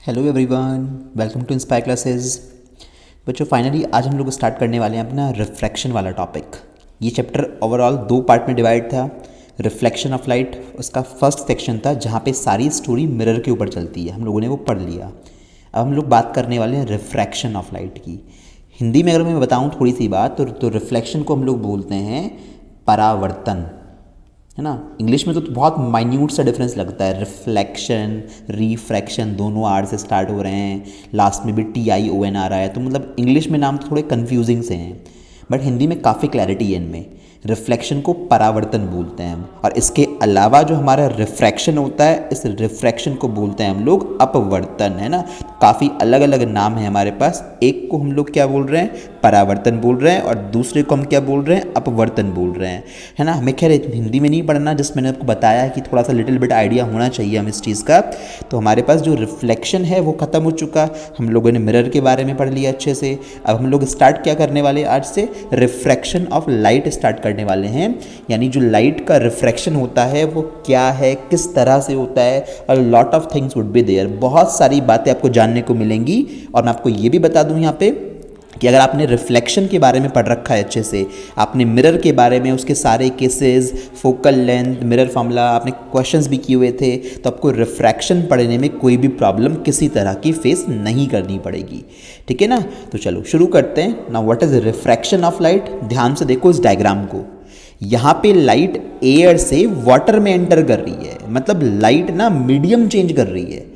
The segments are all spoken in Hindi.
Hello everyone, welcome to inspire classes. बच्चों फाइनली आज हम लोग स्टार्ट करने वाले हैं अपना रिफ्रैक्शन वाला टॉपिक। ये चैप्टर ओवरऑल 2 पार्ट में डिवाइड था। रिफ्लेक्शन ऑफ लाइट उसका फर्स्ट सेक्शन था जहाँ पे सारी स्टोरी मिरर के ऊपर चलती है, हम लोगों ने वो पढ़ लिया। अब हम लोग बात करने वाले हैं रिफ्रैक्शन ऑफ लाइट की। हिंदी में अगर मैं बताऊँ थोड़ी सी बात तो रिफ्लेक्शन को हम लोग बोलते हैं परावर्तन, है ना। इंग्लिश में तो बहुत माइन्यूट सा डिफरेंस लगता है। रिफ्लेक्शन, रिफ्रैक्शन दोनों आर से स्टार्ट हो रहे हैं, लास्ट में भी TION आ रहा है, तो मतलब इंग्लिश में नाम तो थोड़े कन्फ्यूजिंग से हैं, बट हिंदी में काफ़ी क्लैरिटी है इनमें। रिफ्लेक्शन को परावर्तन बोलते हैं हम, और इसके अलावा जो हमारा रिफ्रैक्शन होता है, इस रिफ्रैक्शन को बोलते हैं हम लोग अपवर्तन, है ना। काफ़ी अलग अलग नाम है हमारे पास। एक को हम लोग क्या बोल रहे हैं, परावर्तन बोल रहे हैं, और दूसरे को हम क्या बोल रहे हैं, अपवर्तन बोल रहे हैं, है ना। हमें खैर हिंदी में नहीं पढ़ना, जिस मैंने आपको बताया कि थोड़ा सा लिटिल बिट आइडिया होना चाहिए हमें इस चीज़ का। तो हमारे पास जो रिफ्लेक्शन है वो ख़त्म हो चुका। हम लोगों ने मिरर के बारे में पढ़ लिया अच्छे से। अब हम लोग स्टार्ट क्या करने वाले आज से, रिफ्रैक्शन ऑफ लाइट स्टार्ट करने वाले हैं। यानी जो लाइट का रिफ्रैक्शन होता है वो क्या है, किस तरह से होता है, और lot of things would be there. बहुत सारी बातें आपको जानने को मिलेंगी। और मैं आपको ये भी बता दूं यहाँ पे कि अगर आपने रिफ्लेक्शन के बारे में पढ़ रखा है अच्छे से, आपने मिरर के बारे में उसके सारे cases, focal length, mirror formula, आपने क्वेश्चंस भी किए हुए थे, तो आपको रिफ्रैक्शन पढ़ने में कोई भी प्रॉब्लम किसी तरह की फेस नहीं करनी पड़ेगी। ठीक है ना। तो चलो शुरू करते हैं। Now what is refraction of light. ध्यान से देखो इस डायग्राम को। यहाँ पे लाइट एयर से वाटर में एंटर कर रही है, मतलब लाइट ना मीडियम चेंज कर रही है।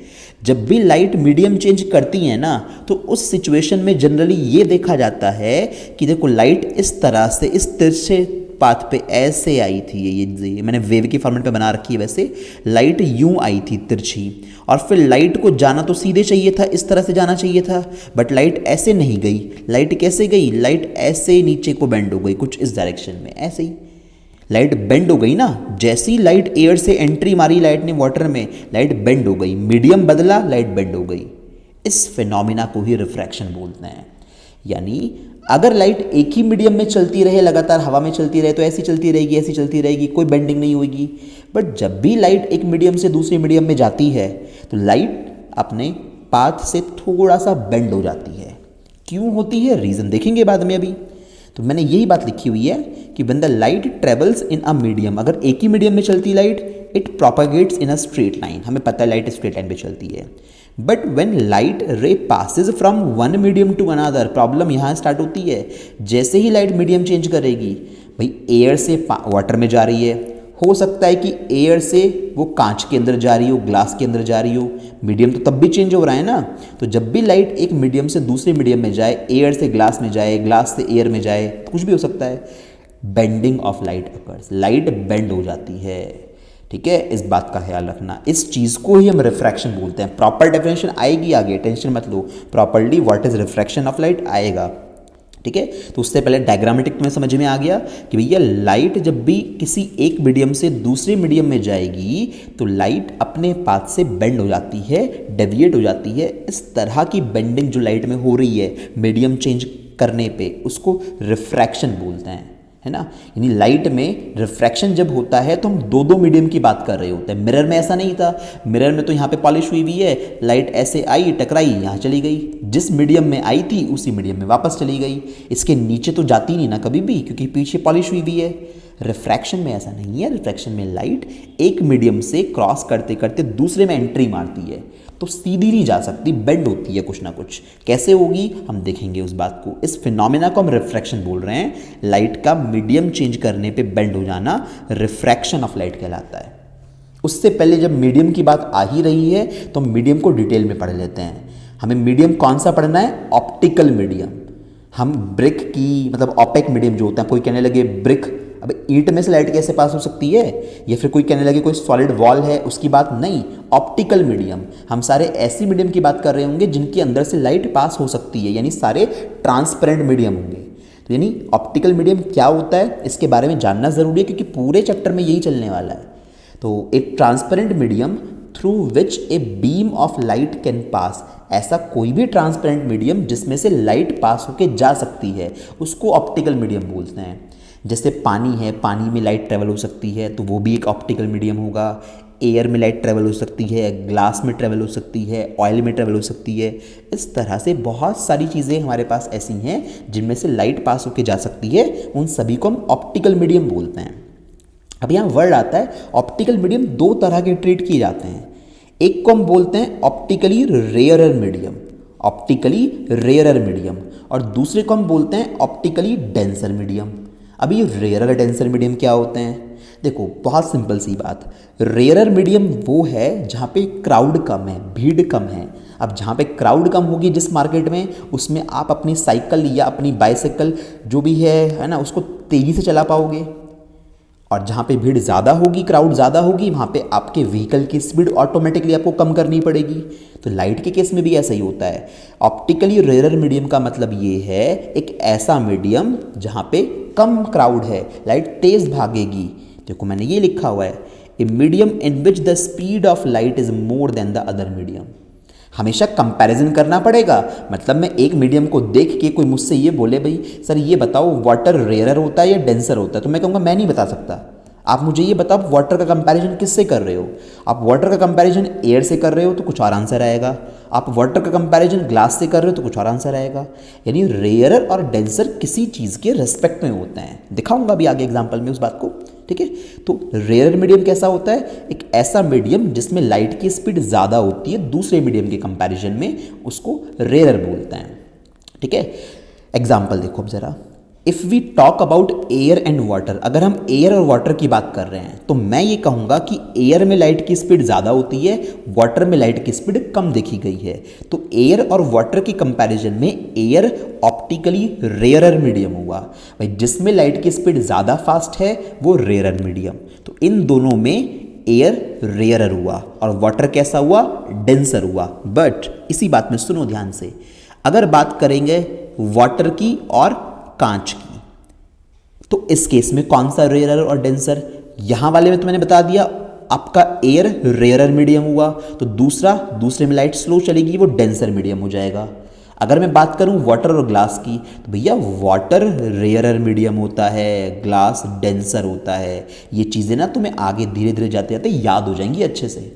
जब भी लाइट मीडियम चेंज करती है ना, तो उस सिचुएशन में जनरली ये देखा जाता है कि देखो लाइट इस तरह से इस तिरछे पाथ पे ऐसे आई थी। ये मैंने वेव की फॉर्मेट पे बना रखी है। वैसे लाइट यूं आई थी तिरछी, और फिर लाइट को जाना तो सीधे चाहिए था, इस तरह से जाना चाहिए था, बट लाइट ऐसे नहीं गई। लाइट कैसे गई, लाइट ऐसे नीचे को बेंड हो गई, कुछ इस डायरेक्शन में, ऐसे ही लाइट बेंड हो गई ना। जैसी लाइट एयर से एंट्री मारी लाइट ने वाटर में, लाइट बेंड हो गई, मीडियम बदला, लाइट बेंड हो गई। इस फिनोमिना को ही रिफ्रैक्शन बोलते हैं। यानी अगर लाइट एक ही मीडियम में चलती रहे, लगातार हवा में चलती रहे, तो ऐसी चलती रहेगी, ऐसी चलती रहेगी, कोई बेंडिंग नहीं होगी। बट जब भी लाइट एक मीडियम से दूसरे मीडियम में जाती है, तो लाइट अपने पाथ से थोड़ा सा बेंड हो जाती है। क्यों होती है, रीज़न देखेंगे बाद में। अभी तो मैंने यही बात लिखी हुई है कि when the light travels in a medium, अगर एक ही मीडियम में चलती light, it propagates in a straight line. हमें पता है लाइट स्ट्रेट लाइन पे चलती है। But when light ray passes from one medium to another, problem यहाँ स्टार्ट होती है। जैसे ही लाइट मीडियम चेंज करेगी, भाई एयर से वाटर में जा रही है, हो सकता है कि एयर से वो कांच के अंदर जा रही हो, ग्लास के अंदर जा रही हो। मीडियम तो तब भी चेंज हो रहा है ना। तो जब भी लाइट एक मीडियम से दूसरे मीडियम में जाए, एयर से ग्लास में जाए, ग्लास से एयर में जाए, तो कुछ भी हो सकता है। Bending of light occurs, light bend हो जाती है। ठीक है, इस बात का ख्याल रखना। इस चीज़ को ही हम रिफ्रैक्शन बोलते हैं। प्रॉपर डेफिनेशन आएगी आगे, टेंशन मत लो। Properly what is refraction of light आएगा। ठीक है, तो उससे पहले डायग्रामेटिक में समझ में आ गया कि भैया लाइट जब भी किसी एक मीडियम से दूसरे मीडियम में जाएगी, तो लाइट अपने पाथ से बेंड हो जाती है, डेविएट हो जाती है। इस तरह की बेंडिंग जो लाइट में हो रही है मीडियम चेंज करने पे, उसको रिफ्रैक्शन बोलते हैं, है ना। यानी लाइट में रिफ्रैक्शन जब होता है तो हम दो दो मीडियम की बात कर रहे होते हैं। मिरर में ऐसा नहीं था। मिरर में तो यहाँ पे पॉलिश हुई हुई है, लाइट ऐसे आई, टकराई, यहाँ चली गई, जिस मीडियम में आई थी उसी मीडियम में वापस चली गई। इसके नीचे तो जाती नहीं ना कभी भी, क्योंकि पीछे पॉलिश हुई हुई है। रिफ्रैक्शन में ऐसा नहीं है। रिफ्रैक्शन में लाइट एक मीडियम से क्रॉस करते करते दूसरे में एंट्री मारती है, तो सीधी नहीं जा सकती, बेंड होती है कुछ ना कुछ। कैसे होगी हम देखेंगे उस बात को। इस फिनोमेना को हम रिफ्रैक्शन बोल रहे हैं। लाइट का मीडियम चेंज करने पे बेंड हो जाना रिफ्रैक्शन ऑफ लाइट कहलाता है। उससे पहले जब मीडियम की बात आ ही रही है तो मीडियम को डिटेल में पढ़ लेते हैं। हमें मीडियम कौन सा पढ़ना है, ऑप्टिकल मीडियम। हम ब्रिक की, मतलब ऑपेक मीडियम जो होता है, कोई कहने लगे ब्रिक, अब ईंट में से लाइट कैसे पास हो सकती है, या फिर कोई कहने लगे कोई सॉलिड वॉल है, उसकी बात नहीं। ऑप्टिकल मीडियम, हम सारे ऐसी मीडियम की बात कर रहे होंगे जिनके अंदर से लाइट पास हो सकती है, यानी सारे ट्रांसपेरेंट मीडियम होंगे। तो यानी ऑप्टिकल मीडियम क्या होता है, इसके बारे में जानना ज़रूरी है, क्योंकि पूरे चैप्टर में यही चलने वाला है। तो एक transparent medium through which a beam of light can pass, ऐसा कोई भी ट्रांसपेरेंट मीडियम जिसमें से लाइट पास होके जा सकती है, उसको ऑप्टिकल मीडियम बोलते हैं। जैसे पानी है, पानी में लाइट ट्रेवल हो सकती है, तो वो भी एक ऑप्टिकल मीडियम होगा। एयर में लाइट ट्रेवल हो सकती है, ग्लास में ट्रेवल हो सकती है, ऑयल में ट्रेवल हो सकती है। इस तरह से बहुत सारी चीज़ें हमारे पास ऐसी हैं जिनमें से लाइट पास होके जा सकती है। उन सभी को हम ऑप्टिकल मीडियम बोलते हैं। अब यहाँ वर्ड आता है ऑप्टिकल मीडियम, दो तरह के ट्रीट किए जाते हैं। एक को हम बोलते हैं optically rarer medium, optically rarer medium, और दूसरे को हम बोलते हैं ऑप्टिकली डेंसर मीडियम। अब ये रेयरर डेंसर मीडियम क्या होते हैं? देखो बहुत सिंपल सी बात, रेयरर मीडियम वो है जहाँ पे क्राउड कम है, भीड़ कम है। अब जहाँ पे क्राउड कम होगी जिस मार्केट में, उसमें आप अपनी साइकिल या अपनी बाइसाइकिल जो भी है ना, उसको तेज़ी से चला पाओगे। और जहाँ पे भीड़ ज़्यादा होगी, क्राउड ज़्यादा होगी, वहाँ पे आपके व्हीकल की स्पीड ऑटोमेटिकली आपको कम करनी पड़ेगी। तो लाइट के केस में भी ऐसा ही होता है। ऑप्टिकली रेयरर मीडियम का मतलब ये है एक ऐसा मीडियम जहाँ पे कम क्राउड है, लाइट तेज़ भागेगी। देखो मैंने ये लिखा हुआ है, a medium in which the speed of light is more than the other medium. हमेशा कंपैरिजन करना पड़ेगा। मतलब मैं एक मीडियम को देख के कोई मुझसे ये बोले भाई सर ये बताओ वाटर रेयरर होता है या डेंसर होता है, तो मैं कहूँगा मैं नहीं बता सकता। आप मुझे ये बताओ वाटर का कंपैरिजन किससे कर रहे हो? आप वाटर का कंपैरिजन एयर से कर रहे हो तो कुछ और आंसर आएगा, आप वाटर का कंपैरिजन ग्लास से कर रहे हो तो कुछ और आंसर आएगा। यानी रेयरर और डेंसर किसी चीज़ के रेस्पेक्ट में होते हैं। दिखाऊंगा अभी आगे एग्जाम्पल में उस बात को, ठीक है। तो रेयरर मीडियम कैसा होता है? एक ऐसा मीडियम जिसमें लाइट की स्पीड ज़्यादा होती है दूसरे मीडियम के कंपैरिजन में, उसको रेयरर बोलते हैं, ठीक है। एग्जाम्पल देखो अब ज़रा, if we talk about air and water, अगर हम एयर और वाटर की बात कर रहे हैं तो मैं ये कहूँगा कि एयर में लाइट की स्पीड ज़्यादा होती है, वाटर में लाइट की स्पीड कम देखी गई है। तो एयर और वाटर की कंपैरिजन में एयर ऑप्टिकली रेयरर मीडियम हुआ। भाई जिसमें लाइट की स्पीड ज़्यादा फास्ट है वो रेयरर मीडियम। तो इन दोनों में एयर रेयरर हुआ और वाटर कैसा हुआ? डेंसर हुआ। बट इसी बात में सुनो ध्यान से, अगर बात करेंगे वाटर की और कांच की, तो इस केस में कौन सा रेयरर और डेंसर? यहां वाले में तो मैंने बता दिया आपका एयर रेयरर मीडियम हुआ, तो दूसरे में लाइट स्लो चलेगी, वो डेंसर मीडियम हो जाएगा। अगर मैं बात करूं वाटर और ग्लास की, तो भैया वाटर रेयरर मीडियम होता है, ग्लास डेंसर होता है। ये चीज़ें ना तुम्हें आगे धीरे धीरे जाते जाते याद हो जाएंगी अच्छे से।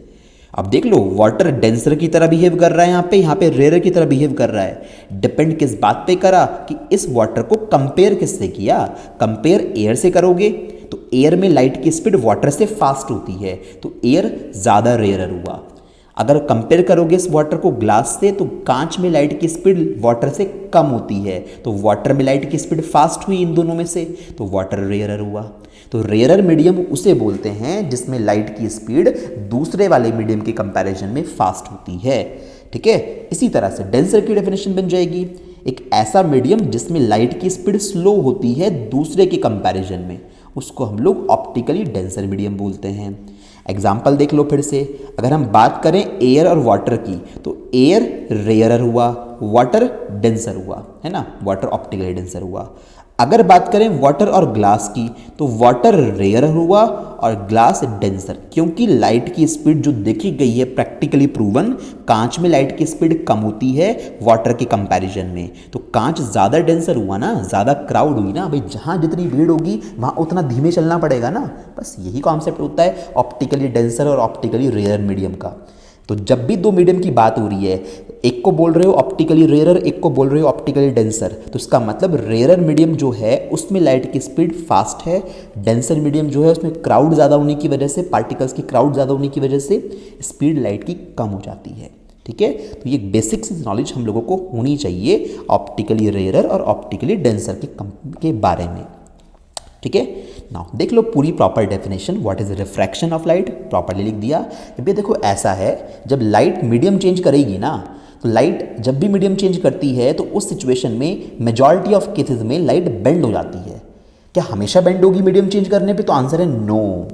अब देख लो वाटर डेंसर की तरह बिहेव कर रहा है, यहाँ पे रेयर की तरह बिहेव कर रहा है। डिपेंड किस बात पे करा कि इस वाटर को कंपेयर किससे किया? कंपेयर एयर से करोगे तो एयर में लाइट की स्पीड वाटर से फास्ट होती है, तो एयर ज़्यादा रेयर हुआ। अगर कंपेयर करोगे इस वाटर को ग्लास से, तो कांच में लाइट की स्पीड वाटर से कम होती है, तो वाटर में लाइट की स्पीड फास्ट हुई इन दोनों में से, तो वाटर रेयरर हुआ। तो रेयरर मीडियम उसे बोलते हैं जिसमें लाइट की स्पीड दूसरे वाले मीडियम के कंपैरिजन में फास्ट होती है, ठीक है। इसी तरह से डेंसर की डेफिनेशन बन जाएगी एक ऐसा मीडियम जिसमें लाइट की स्पीड स्लो होती है दूसरे के कंपैरिजन में, उसको हम लोग ऑप्टिकली डेंसर मीडियम बोलते हैं। एग्जाम्पल देख लो फिर से, अगर हम बात करें एयर और वाटर की, तो एयर रेयरर हुआ, वाटर डेंसर हुआ, है ना, वाटर ऑप्टिकली डेंसर हुआ। अगर बात करें वाटर और ग्लास की, तो वाटर रेयर हुआ और ग्लास डेंसर, क्योंकि लाइट की स्पीड जो देखी गई है प्रैक्टिकली प्रूवन, कांच में लाइट की स्पीड कम होती है वाटर के कंपैरिजन में, तो कांच ज़्यादा डेंसर हुआ ना, ज़्यादा क्राउड हुई ना। भाई जहाँ जितनी भीड़ होगी वहाँ उतना धीमे चलना पड़ेगा ना। बस यही कॉन्सेप्ट होता है ऑप्टिकली डेंसर और ऑप्टिकली रेयर मीडियम का। तो जब भी दो मीडियम की बात हो रही है, एक को बोल रहे हो ऑप्टिकली रेयरर, एक को बोल रहे हो ऑप्टिकली डेंसर, तो इसका मतलब रेयरर मीडियम जो है उसमें लाइट की स्पीड फास्ट है, डेंसर मीडियम जो है उसमें क्राउड ज़्यादा होने की वजह से, पार्टिकल्स की क्राउड ज़्यादा होने की वजह से स्पीड लाइट की कम हो जाती है, ठीक है। तो ये बेसिक नॉलेज हम लोगों को होनी चाहिए ऑप्टिकली रेयरर और ऑप्टिकली डेंसर के बारे में, ठीक है। नाउ देख लो पूरी proper definition, what is refraction of light, properly लिख दिया। ये देखो ऐसा है, जब लाइट मीडियम चेंज करेगी ना, तो लाइट जब भी मीडियम चेंज करती है तो उस सिचुएशन में मेजॉरिटी ऑफ केसेस में लाइट बेंड हो जाती है। क्या हमेशा बेंड होगी मीडियम चेंज करने पे? तो आंसर है नो।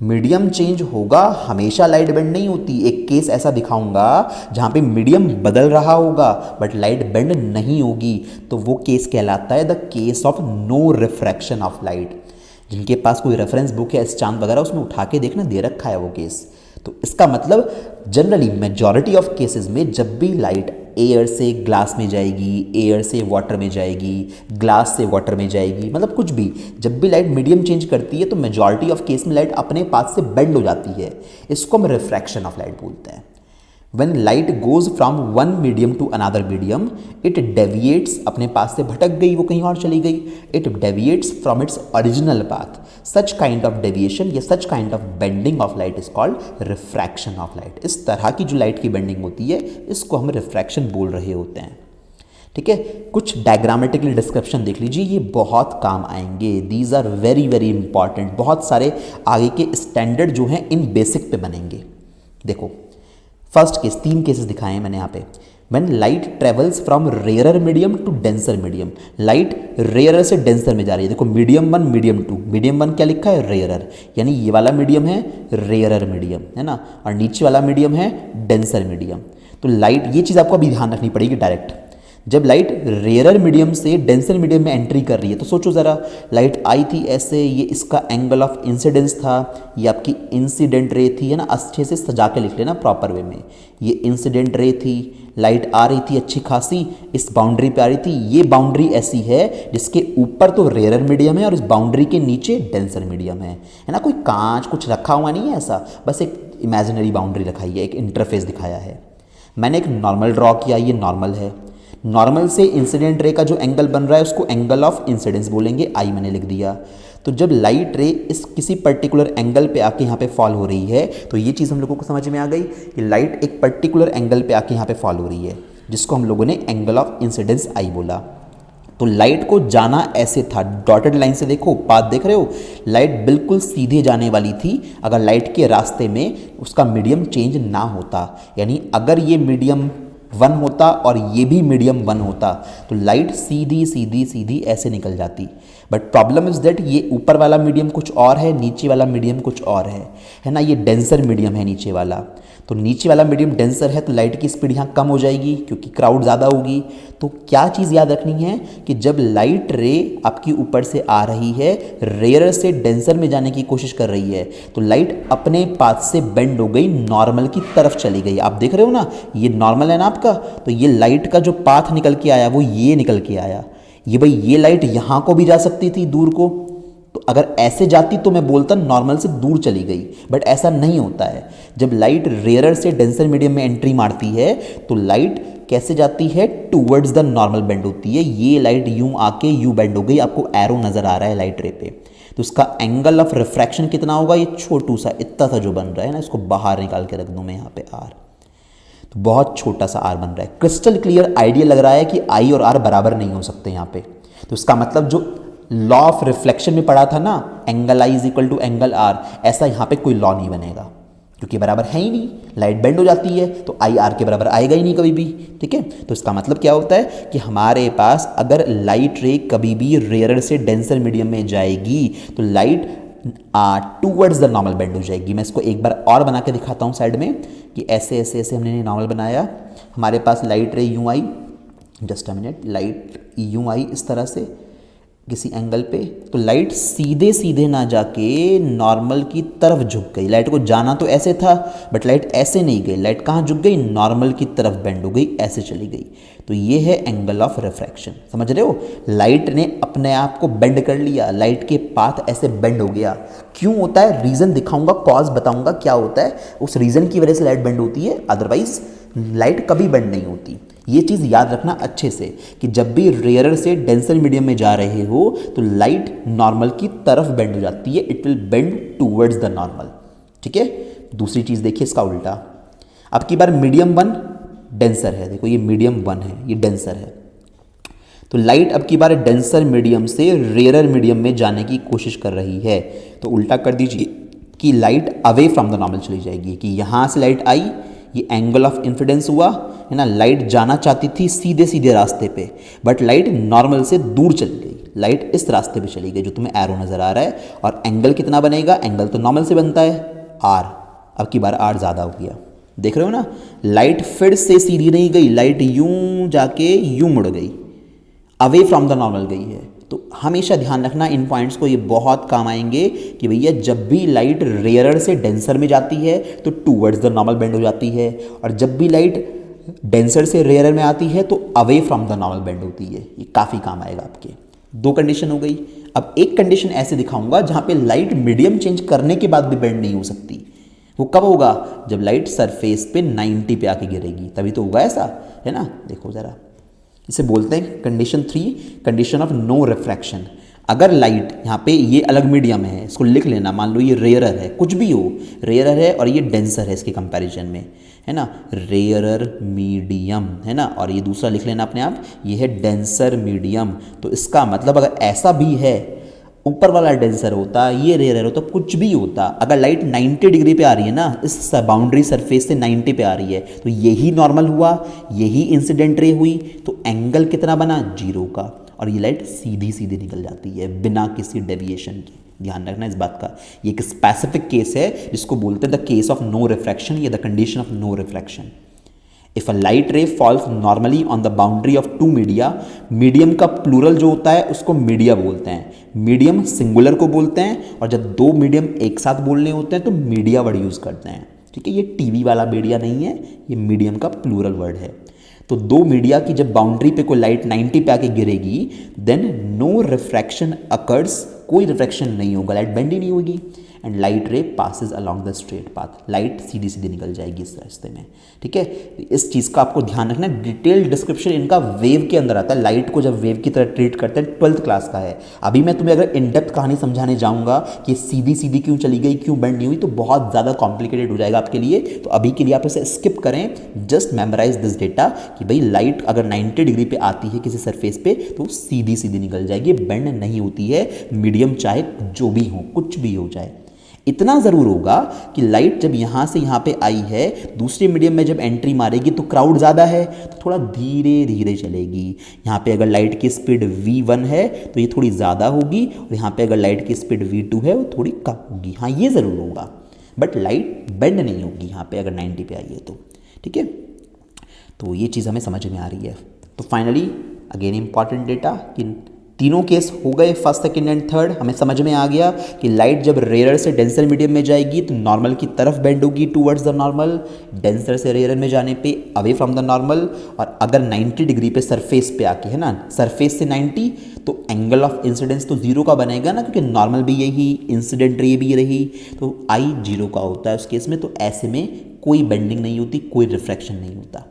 मीडियम चेंज होगा, हमेशा लाइट बेंड नहीं होती। एक केस ऐसा दिखाऊंगा जहाँ पे मीडियम बदल रहा होगा बट लाइट बेंड नहीं होगी, तो वो केस कहलाता है the case of no refraction of light. जिनके पास कोई रेफरेंस बुक है एस चांद वगैरह, उसमें उठा के देखना, दे रखा है वो केस। तो इसका मतलब जनरली मेजॉरिटी ऑफ केसेस में जब भी लाइट एयर से ग्लास में जाएगी, एयर से वाटर में जाएगी, ग्लास से वाटर में जाएगी, मतलब कुछ भी। जब भी लाइट मीडियम चेंज करती है तो मेजॉरिटी ऑफ केस में लाइट अपने पाथ से बेंड हो जाती है। इसको हम रिफ्रैक्शन ऑफ लाइट बोलते हैं। When light goes from one medium to another medium, it deviates, अपने पास से भटक गई, वो कहीं और चली गई, it deviates from its original path. Such kind of deviation या such kind of bending of light is called refraction of light. इस तरह की जो लाइट की बेंडिंग होती है इसको हम रिफ्रैक्शन बोल रहे होते हैं। ठीक है, कुछ डायग्रामेटिकली डिस्क्रिप्शन देख लीजिए, ये बहुत काम आएंगे। These are very very important. बहुत सारे आगे के स्टैंडर्ड जो हैं इन बेसिक पे बनेंगे। देखो फर्स्ट केस, 3 केसेस दिखाए हैं मैंने यहाँ पे। When light travels from rarer medium to denser medium, light rarer से डेंसर में जा रही है। देखो मीडियम 1 मीडियम 2, मीडियम 1 क्या लिखा है, रेयरर, यानी ये वाला मीडियम है रेयरर मीडियम, है ना, और नीचे वाला मीडियम है डेंसर मीडियम। तो लाइट, ये चीज़ आपको अभी ध्यान रखनी पड़ेगी डायरेक्ट। जब लाइट रेयरर मीडियम से डेंसर मीडियम में एंट्री कर रही है तो सोचो ज़रा, लाइट आई थी ऐसे, ये इसका एंगल ऑफ इंसिडेंस था, ये आपकी इंसिडेंट रे थी, है ना, अच्छे से सजा के लिख लेना प्रॉपर वे में। ये इंसिडेंट रे थी, लाइट आ रही थी अच्छी खासी, इस बाउंड्री पे आ रही थी। ये बाउंड्री ऐसी है जिसके ऊपर तो रेयरर मीडियम है और इस बाउंड्री के नीचे डेंसर मीडियम है ना। कोई कांच कुछ रखा हुआ नहीं है ऐसा, बस एक इमेजिनरी बाउंड्री रखाई है, एक इंटरफेस दिखाया है। मैंने एक नॉर्मल ड्रॉ किया, ये नॉर्मल है। नॉर्मल से इंसिडेंट रे का जो एंगल बन रहा है उसको एंगल ऑफ इंसिडेंस बोलेंगे, आई मैंने लिख दिया। तो जब लाइट रे इस किसी पर्टिकुलर एंगल पे आके यहाँ पे फॉल हो रही है तो ये चीज़ हम लोगों को समझ में आ गई कि लाइट एक पर्टिकुलर एंगल पे आके यहाँ पे फॉल हो रही है, जिसको हम लोगों ने एंगल ऑफ इंसिडेंस आई बोला। तो लाइट को जाना ऐसे था, डॉटेड लाइन से देखो, पाथ देख रहे हो, लाइट बिल्कुल सीधे जाने वाली थी अगर लाइट के रास्ते में उसका मीडियम चेंज ना होता। यानी अगर ये मीडियम 1 होता और ये भी मीडियम 1 होता तो लाइट सीधी सीधी सीधी ऐसे निकल जाती। बट प्रॉब्लम इज दैट ये ऊपर वाला मीडियम कुछ और है, नीचे वाला मीडियम कुछ और है ना। ये डेंसर मीडियम है नीचे वाला, तो नीचे वाला मीडियम डेंसर है तो लाइट की स्पीड यहाँ कम हो जाएगी क्योंकि क्राउड ज़्यादा होगी। तो क्या चीज़ याद रखनी है कि जब लाइट रे आपकी ऊपर से आ रही है, रेयर से डेंसर में जाने की कोशिश कर रही है, तो लाइट अपने पाथ से बेंड हो गई, नॉर्मल की तरफ चली गई। आप देख रहे हो ना, ये नॉर्मल है ना आपका, तो ये लाइट का जो पाथ निकल के आया वो ये निकल के आया। ये भाई ये लाइट यहाँ को भी जा सकती थी दूर को, तो अगर ऐसे जाती तो मैं बोलता नॉर्मल से दूर चली गई, बट ऐसा नहीं होता है। जब लाइट रेयरर से डेंसर मीडियम में एंट्री मारती है तो लाइट कैसे जाती है, टूवर्ड्स द नॉर्मल बेंड होती है। ये लाइट यूं आके यूं बेंड हो गई, आपको एरो नज़र आ रहा है लाइट रे पे, तो उसका एंगल ऑफ रिफ्रैक्शन कितना होगा, ये छोटू सा इतना सा जो बन रहा है ना, इसको बाहर निकाल के रख दूँ मैं यहाँ पे आर, तो बहुत छोटा सा आर बन रहा है। क्रिस्टल क्लियर आइडिया लग रहा है कि आई और आर बराबर नहीं हो सकते यहाँ पे। तो इसका मतलब जो लॉ ऑफ रिफ्लेक्शन में पढ़ा था ना, angle i is equal to angle r, ऐसा यहाँ पे कोई लॉ नहीं बनेगा क्योंकि बराबर है ही नहीं। लाइट बेंड हो जाती है तो आई आर के बराबर आएगा ही नहीं कभी भी। ठीक है, तो इसका मतलब क्या होता है कि हमारे पास अगर लाइट रे कभी भी रेयरर से डेंसर मीडियम में जाएगी तो light towards the normal bend हो जाएगी। मैं इसको एक बार और बना के दिखाता हूँ साइड में कि ऐसे ऐसे ऐसे हमने नॉर्मल बनाया। हमारे पास लाइट रे यूं आई, जस्ट अ मिनट, लाइट यूं आई इस तरह से किसी एंगल पे, तो लाइट सीधे सीधे ना जाके नॉर्मल की तरफ झुक गई। लाइट को जाना तो ऐसे था बट लाइट ऐसे नहीं गई, लाइट कहाँ झुक गई, नॉर्मल की तरफ बेंड हो गई, ऐसे चली गई। तो ये है एंगल ऑफ रिफ्रैक्शन। समझ रहे हो, लाइट ने अपने आप को बेंड कर लिया, लाइट के पाथ ऐसे बेंड हो गया। क्यों होता है, रीज़न दिखाऊंगा, कॉज बताऊंगा क्या होता है, उस रीज़न की वजह से लाइट बेंड होती है, अदरवाइज लाइट कभी बेंड नहीं होती। ये चीज़ याद रखना अच्छे से कि जब भी रेयरर से डेंसर मीडियम में जा रहे हो तो लाइट नॉर्मल की तरफ बेंड हो जाती है, it will bend towards the normal. ठीक है, दूसरी चीज़ देखिए इसका उल्टा। अब की बार मीडियम 1 डेंसर है, देखो ये मीडियम 1 है, ये डेंसर है, तो लाइट अब की बार डेंसर मीडियम से रेयरर मीडियम में जाने की कोशिश कर रही है। तो उल्टा कर दीजिए कि light away from the normal चली जाएगी, कि यहाँ से लाइट आई, ये एंगल ऑफ इन्फिडेंस हुआ है ना, लाइट जाना चाहती थी सीधे सीधे रास्ते पे, बट लाइट नॉर्मल से दूर चली गई, लाइट इस रास्ते पे चली गई जो तुम्हें एरो नज़र आ रहा है। और एंगल कितना बनेगा, एंगल तो नॉर्मल से बनता है आर, अब की बार आर ज़्यादा हो गया। देख रहे हो ना, लाइट फिर से सीधी नहीं गई, लाइट यूं जाके यूं मुड़ गई, अवे फ्रॉम द नॉर्मल गई है। तो हमेशा ध्यान रखना इन पॉइंट्स को, ये बहुत काम आएंगे कि भैया जब भी लाइट रेयरर से डेंसर में जाती है तो टूवर्ड्स द नॉर्मल बेंड हो जाती है, और जब भी लाइट डेंसर से रेयरर में आती है तो away from the normal bend होती है। ये काफ़ी काम आएगा आपके। दो कंडीशन हो गई। अब एक कंडीशन ऐसे दिखाऊंगा जहां पे लाइट मीडियम चेंज करने के बाद भी बेंड नहीं हो सकती। वो कब होगा? जब लाइट सरफेस पे 90 पे आके गिरेगी, तभी तो होगा ऐसा, है ना। देखो ज़रा, इसे बोलते हैं condition 3, condition of no refraction. अगर लाइट यहाँ पे ये अलग मीडियम है, इसको लिख लेना, मान लो ये रेयरर है, कुछ भी हो, रेयरर है और ये डेंसर है इसके कंपैरिजन में, है ना, रेयरर मीडियम, है ना, और ये दूसरा लिख लेना अपने आप, ये है डेंसर मीडियम। तो इसका मतलब अगर ऐसा भी है, ऊपर वाला डेंसर होता, ये रेयरर होता, कुछ भी होता, अगर लाइट 90 डिग्री पे आ रही है ना, इस बाउंड्री सरफेस से 90 पे आ रही है, तो यही नॉर्मल हुआ, यही इंसिडेंट रे हुई, तो एंगल कितना बना? 0 का, और ये लाइट सीधी सीधी निकल जाती है बिना किसी डेविएशन के। ध्यान रखना इस बात का। ये एक स्पेसिफिक केस है जिसको बोलते हैं the case of no refraction या the condition of no refraction. If a light ray falls normally on the boundary of two media, medium का प्लूरल जो होता है उसको मीडिया बोलते हैं, मीडियम सिंगुलर को बोलते हैं, और जब दो मीडियम एक साथ बोलने होते हैं तो मीडिया वर्ड यूज करते हैं। ठीक है, ये टीवी वाला मीडिया नहीं है, ये मीडियम का प्लूरल वर्ड है। तो दो मीडिया की जब बाउंड्री पे कोई लाइट 90 पे आके गिरेगी, देन नो रिफ्रैक्शन अकर्स, कोई रिफ्रैक्शन नहीं होगा, लाइट बेंड ही नहीं होगी, and light ray passes along the straight path, light सीधी सीधी निकल जाएगी इस रास्ते में। ठीक है, इस चीज़ का आपको ध्यान रखना। डिटेल डिस्क्रिप्शन इनका वेव के अंदर आता है, लाइट को जब वेव की तरह ट्रीट करते हैं, 12th क्लास का है। अभी मैं तुम्हें अगर इन डेप्थ कहानी समझाने जाऊंगा कि सीधी सीधी क्यों चली गई, क्यों बेंड नहीं हुई, तो बहुत ज़्यादा कॉम्प्लिकेटेड हो जाएगा आपके लिए। तो अभी के लिए आप इसे स्किप करें, जस्ट मेमोराइज दिस डेटा कि भाई लाइट अगर 90 डिग्री पे आती है किसी सरफेस पे तो सीधी सीधी निकल जाएगी, बेंड नहीं होती है, मीडियम चाहे जो भी हो, कुछ भी हो जाए। इतना ज़रूर होगा कि लाइट जब यहाँ से यहाँ पे आई है, दूसरे मीडियम में जब एंट्री मारेगी तो क्राउड ज़्यादा है तो थोड़ा धीरे धीरे चलेगी। यहाँ पे अगर लाइट की स्पीड v1 है तो ये थोड़ी ज़्यादा होगी, और यहाँ पे अगर लाइट की स्पीड v2 है वो थोड़ी कम होगी। हाँ, ये ज़रूर होगा, बट लाइट बेंड नहीं होगी यहाँ पे अगर 90 पे आई है तो। ठीक है, तो ये चीज़ हमें समझ में आ रही है। तो फाइनली अगेन इंपॉर्टेंट डेटा कि तीनों केस हो गए, फर्स्ट सेकंड एंड थर्ड, हमें समझ में आ गया कि लाइट जब रेयर से डेंसर मीडियम में जाएगी तो नॉर्मल की तरफ बेंड होगी टूवर्ड्स द नॉर्मल, डेंसर से रेयर में जाने पे अवे फ्रॉम द नॉर्मल, और अगर 90 डिग्री पे सरफेस पे आके, है ना, सरफेस से 90, तो एंगल ऑफ इंसिडेंस तो 0 का बनेगा ना, क्योंकि नॉर्मल भी यही, इंसिडेंट रे भी रही, तो आई 0 का होता है उस केस में। तो ऐसे में कोई बेंडिंग नहीं होती, कोई रिफ्रैक्शन नहीं होता।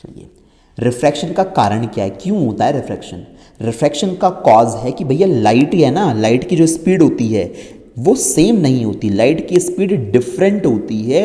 चलिए, रिफ्रैक्शन का कारण क्या है, क्यों होता है रिफ्रैक्शन? रिफ्रैक्शन का कॉज है कि भैया लाइट ही है ना, लाइट की जो स्पीड होती है वो सेम नहीं होती, लाइट की स्पीड डिफरेंट होती है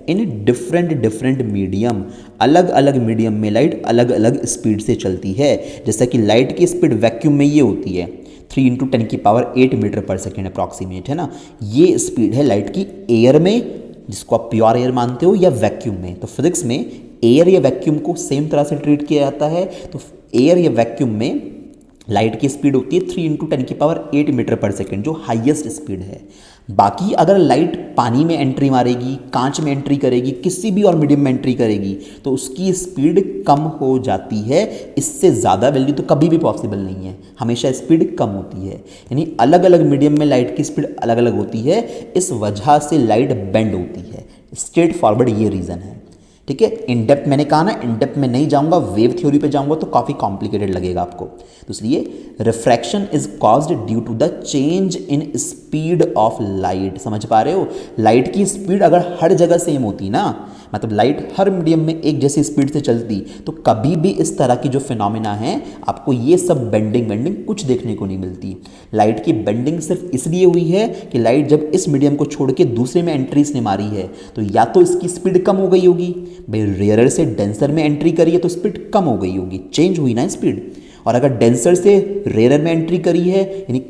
इन डिफरेंट मीडियम। अलग अलग मीडियम में लाइट अलग अलग स्पीड से चलती है। जैसा कि लाइट की स्पीड वैक्यूम में ये होती है 3 × 10⁸ मीटर पर सेकेंड अप्रॉक्सीमेट, है ना, ये स्पीड है लाइट की एयर में, जिसको आप प्योर एयर मानते हो, या वैक्यूम में। तो फिजिक्स में एयर या वैक्यूम को सेम तरह से ट्रीट किया जाता है। तो एयर या वैक्यूम में लाइट की स्पीड होती है 3 × 10⁸ मीटर पर सेकेंड, जो हाईएस्ट स्पीड है। बाकी अगर लाइट पानी में एंट्री मारेगी, कांच में एंट्री करेगी, किसी भी और मीडियम में एंट्री करेगी, तो उसकी स्पीड कम हो जाती है। इससे ज़्यादा वैल्यू तो कभी भी पॉसिबल नहीं है, हमेशा स्पीड कम होती है। यानी अलग अलग मीडियम में लाइट की स्पीड अलग अलग होती है, इस वजह से लाइट बेंड होती है। स्ट्रेट फॉरवर्ड ये रीज़न है। ठीक है, इन डेप्थ मैंने कहा ना, इन डेप्थ में नहीं जाऊंगा, वेव थ्योरी पे जाऊंगा तो काफ़ी कॉम्प्लिकेटेड लगेगा आपको। तो इसलिए refraction is caused due to the change in speed of light. समझ पा रहे हो? लाइट की स्पीड अगर हर जगह सेम होती ना, मतलब लाइट हर मीडियम में एक जैसी स्पीड से चलती, तो कभी भी इस तरह की जो फिनोमिना है, आपको ये सब बेंडिंग कुछ देखने को नहीं मिलती। लाइट की बेंडिंग सिर्फ इसलिए हुई है कि लाइट जब इस मीडियम को छोड़ के दूसरे में एंट्री इसने मारी है, तो या तो इसकी स्पीड कम हो गई होगी, भाई रेयर से डेंसर में एंट्री करी है तो स्पीड कम हो गई होगी, चेंज हुई ना स्पीड। और अगर डेंसर से रेयर में एंट्री करी है, यानी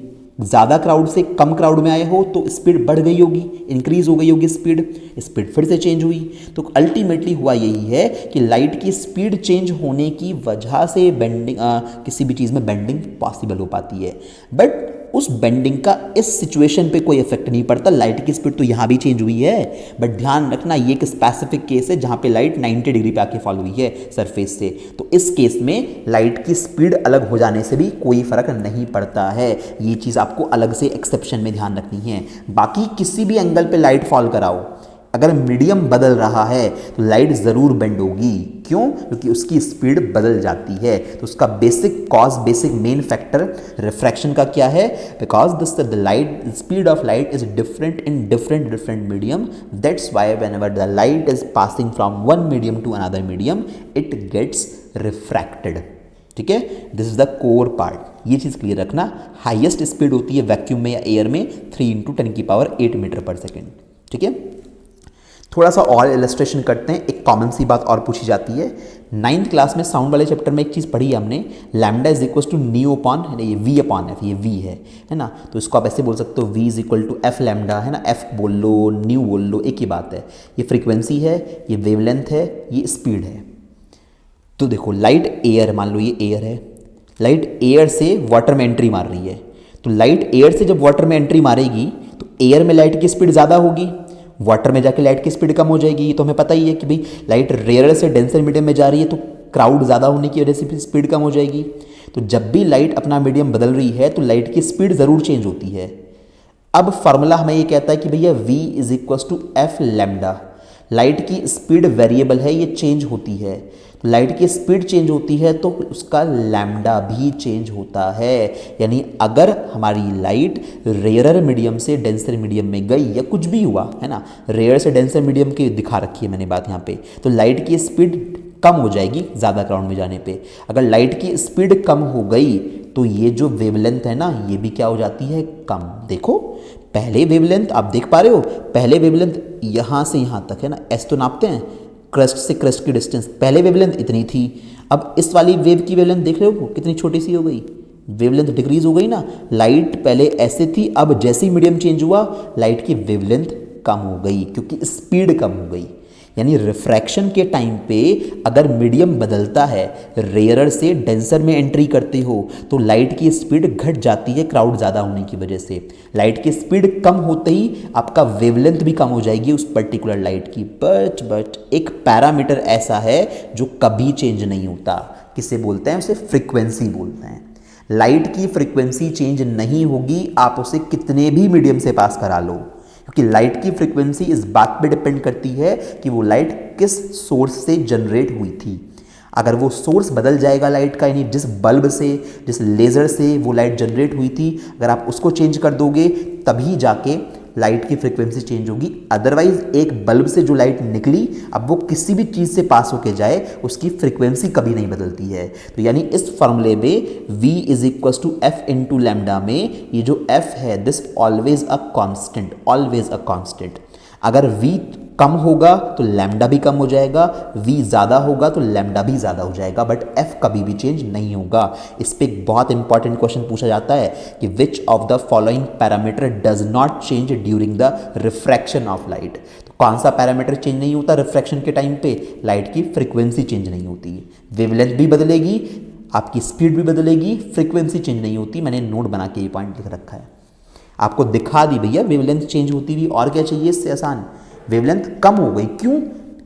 ज़्यादा क्राउड से कम क्राउड में आए हो, तो स्पीड बढ़ गई होगी, इंक्रीज हो गई होगी स्पीड फिर से चेंज हुई। तो अल्टीमेटली हुआ यही है कि लाइट की स्पीड चेंज होने की वजह से बेंडिंग, किसी भी चीज़ में बेंडिंग पॉसिबल हो पाती है। बट उस बेंडिंग का इस सिचुएशन पे कोई इफेक्ट नहीं पड़ता। लाइट की स्पीड तो यहाँ भी चेंज हुई है, बट ध्यान रखना ये एक स्पेसिफिक केस है जहाँ पे लाइट 90 डिग्री पे आके फॉल हुई है सरफेस से। तो इस केस में लाइट की स्पीड अलग हो जाने से भी कोई फर्क नहीं पड़ता है। ये चीज़ आपको अलग से एक्सेप्शन में ध्यान रखनी है। बाकी किसी भी एंगल पे लाइट फॉल कराओ, अगर मीडियम बदल रहा है तो लाइट ज़रूर बेंड होगी। क्यों? क्योंकि उसकी स्पीड बदल जाती है। तो उसका बेसिक मेन फैक्टर रिफ्रैक्शन का क्या है? Because the light speed of light is different in different medium, that's why whenever the light is passing from one medium to another medium it gets refracted. ठीक है, this is the core part. ये चीज़ क्लियर रखना। हाईएस्ट स्पीड होती है वैक्यूम में या एयर में 3 × 10⁸ मीटर पर सेकेंड। ठीक है, थोड़ा सा और इलस्ट्रेशन करते हैं। एक कॉमन सी बात और पूछी जाती है 9th क्लास में साउंड वाले चैप्टर में एक चीज़ पढ़ी है हमने, lambda is equal to nu upon, ये वी अपॉन एफ, ये वी है ना। तो इसको आप ऐसे बोल सकते हो v is equal to f lambda, है ना। एफ बोल लो, न्यू बोल लो, एक ही बात है। ये फ्रीक्वेंसी है, ये वेवलेंथ है, ये स्पीड है। तो देखो लाइट एयर, मान लो ये एयर है, लाइट एयर से वाटर में एंट्री मार रही है। तो लाइट एयर से जब वाटर में एंट्री मारेगी तो एयर में लाइट की स्पीड ज़्यादा होगी, वाटर में जाके लाइट की स्पीड कम हो जाएगी। ये तो हमें पता ही है कि भाई लाइट रेयर से डेंसर मीडियम में जा रही है तो क्राउड ज़्यादा होने की वजह से स्पीड कम हो जाएगी। तो जब भी लाइट अपना मीडियम बदल रही है तो लाइट की स्पीड ज़रूर चेंज होती है। अब फार्मूला हमें ये कहता है कि भैया v is equal to f lambda. Light की स्पीड वेरिएबल है, ये चेंज होती है। तो लाइट की स्पीड चेंज होती है तो उसका लैम्डा भी चेंज होता है। यानी अगर हमारी लाइट रेयरर मीडियम से डेंसर मीडियम में गई या कुछ भी हुआ, है ना, रेयर से डेंसर मीडियम की दिखा रखी है मैंने बात यहाँ पे, तो लाइट की स्पीड कम हो जाएगी ज़्यादा क्राउड में जाने पे। अगर लाइट की स्पीड कम हो गई तो ये जो वेवलेंथ है ना, ये भी क्या हो जाती है? कम। देखो पहले वेवलेंथ आप देख पा रहे हो, पहले वेवलेंथ यहाँ से यहाँ तक है ना, एस तो नापते हैं, क्रस्ट से क्रस्ट की डिस्टेंस, पहले वेवलेंथ इतनी थी। अब इस वाली वेव की वेवलेंथ देख रहे हो कितनी छोटी सी हो गई, वेवलेंथ डिक्रीज हो गई ना। लाइट पहले ऐसे थी, अब जैसे ही मीडियम चेंज हुआ लाइट की वेवलेंथ कम हो गई क्योंकि स्पीड कम हो गई। यानी रिफ्रैक्शन के टाइम पे अगर मीडियम बदलता है, रेयरर से डेंसर में एंट्री करते हो तो लाइट की स्पीड घट जाती है क्राउड ज़्यादा होने की वजह से। लाइट की स्पीड कम होते ही आपका वेवलेंथ भी कम हो जाएगी उस पर्टिकुलर लाइट की। बट एक पैरामीटर ऐसा है जो कभी चेंज नहीं होता, किसे बोलते हैं? उसे फ्रीक्वेंसी बोलते हैं। लाइट की फ्रीक्वेंसी चेंज नहीं होगी, आप उसे कितने भी मीडियम से पास करा लो, क्योंकि लाइट की फ्रीक्वेंसी इस बात पे डिपेंड करती है कि वो लाइट किस सोर्स से जनरेट हुई थी। अगर वो सोर्स बदल जाएगा लाइट का, यानी जिस बल्ब से, जिस लेज़र से वो लाइट जनरेट हुई थी, अगर आप उसको चेंज कर दोगे तभी जाके लाइट की फ्रीक्वेंसी चेंज होगी। अदरवाइज एक बल्ब से जो लाइट निकली, अब वो किसी भी चीज़ से पास होके जाए, उसकी फ्रीक्वेंसी कभी नहीं बदलती है। तो यानी इस फॉर्मूले में v is equal to f into lambda में ये जो f है, this always a constant, always a constant. अगर v कम होगा तो लैम्डा भी कम हो जाएगा, v ज़्यादा होगा तो लैम्डा भी ज़्यादा हो जाएगा, बट f कभी भी चेंज नहीं होगा। इस पर एक बहुत इंपॉर्टेंट क्वेश्चन पूछा जाता है कि which of the following parameter does not change during the refraction of light. तो कौन सा पैरामीटर चेंज नहीं होता रिफ्रैक्शन के टाइम पे? लाइट की फ्रीक्वेंसी चेंज नहीं होती, वेवलेंथ भी बदलेगी, आपकी स्पीड भी बदलेगी, फ्रीक्वेंसी चेंज नहीं होती। मैंने नोट बना के ये पॉइंट लिख रखा है, आपको दिखा दी भैया वेवलेंथ चेंज होती हुई। और क्या चाहिए इससे आसान? वेवलेंथ कम हो गई, क्यों?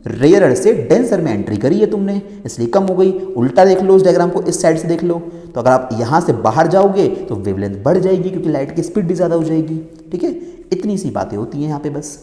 रेयर से डेंसर में एंट्री करी है तुमने, इसलिए कम हो गई। उल्टा देख लो, उस डायग्राम को इस साइड से देख लो, तो अगर आप यहाँ से बाहर जाओगे तो वेवलेंथ बढ़ जाएगी क्योंकि लाइट की स्पीड भी ज़्यादा हो जाएगी। ठीक है, इतनी सी बातें होती हैं यहाँ पे बस।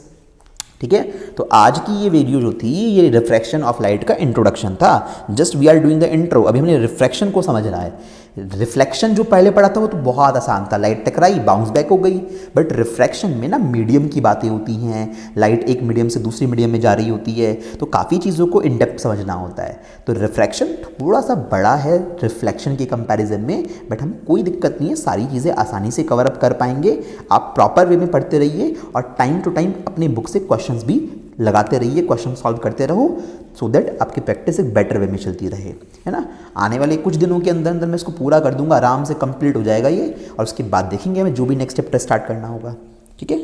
ठीक है, तो आज की ये वीडियो जो थी ये रिफ्रैक्शन ऑफ लाइट का इंट्रोडक्शन था। Just we are doing the intro. अभी हमने रिफ्रैक्शन को समझना है। रिफ्लेक्शन जो पहले पढ़ा था वो तो बहुत आसान था, लाइट टकराई बाउंस बैक हो गई। बट रिफ्रैक्शन में ना मीडियम की बातें होती हैं, लाइट एक मीडियम से दूसरी मीडियम में जा रही होती है, तो काफ़ी चीज़ों को इन डेप्थ समझना होता है। तो रिफ्रैक्शन थोड़ा सा बड़ा है रिफ्लेक्शन के कंपैरिजन में, बट हम कोई दिक्कत नहीं है, सारी चीज़ें आसानी से कवर अप कर पाएंगे। आप प्रॉपर वे में पढ़ते रहिए और टाइम टू टाइम अपने बुक से क्वेश्चंस भी लगाते रहिए, क्वेश्चन सॉल्व करते रहो, सो दैट आपकी प्रैक्टिस एक बेटर वे में चलती रहे, है ना। आने वाले कुछ दिनों के अंदर अंदर मैं इसको पूरा कर दूंगा, आराम से कंप्लीट हो जाएगा ये, और उसके बाद देखेंगे हमें जो भी नेक्स्ट चैप्टर स्टार्ट करना होगा। ठीक है।